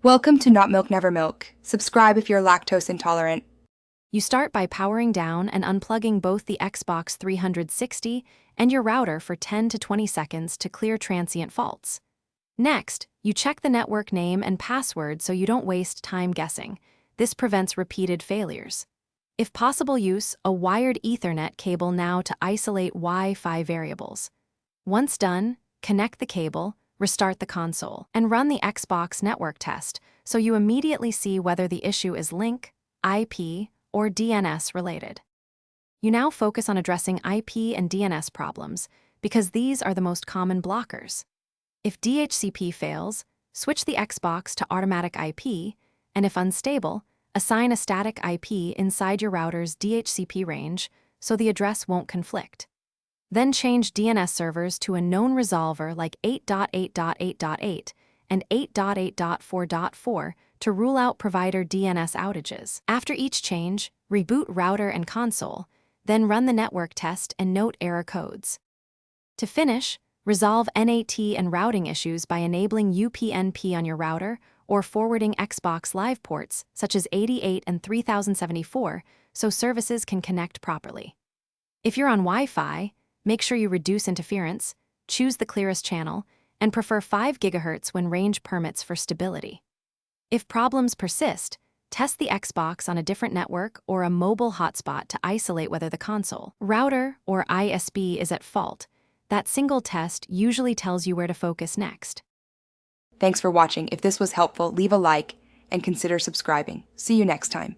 Welcome to Not Milk Never Milk. Subscribe if you're lactose intolerant. You start by powering down and unplugging both the Xbox 360 and your router for 10 to 20 seconds to clear transient faults. Next, you check the network name and password so you don't waste time guessing. This prevents repeated failures. If possible, use a wired Ethernet cable now to isolate Wi-Fi variables. Once done, connect the cable, restart the console, and run the Xbox network test so you immediately see whether the issue is link, IP, or DNS related. You now focus on addressing IP and DNS problems because these are the most common blockers. If DHCP fails, switch the Xbox to automatic IP, and if unstable, assign a static IP inside your router's DHCP range so the address won't conflict. Then change DNS servers to a known resolver like 8.8.8.8 and 8.8.4.4 to rule out provider DNS outages. After each change, reboot router and console, then run the network test and note error codes. To finish, resolve NAT and routing issues by enabling UPnP on your router or forwarding Xbox Live ports such as 88 and 3074 so services can connect properly. If you're on Wi-Fi, make sure you reduce interference, choose the clearest channel, and prefer 5 GHz when range permits for stability. If problems persist, test the Xbox on a different network or a mobile hotspot to isolate whether the console, router, or ISP is at fault. That single test usually tells you where to focus next. Thanks for watching. If this was helpful, leave a like and consider subscribing. See you next time.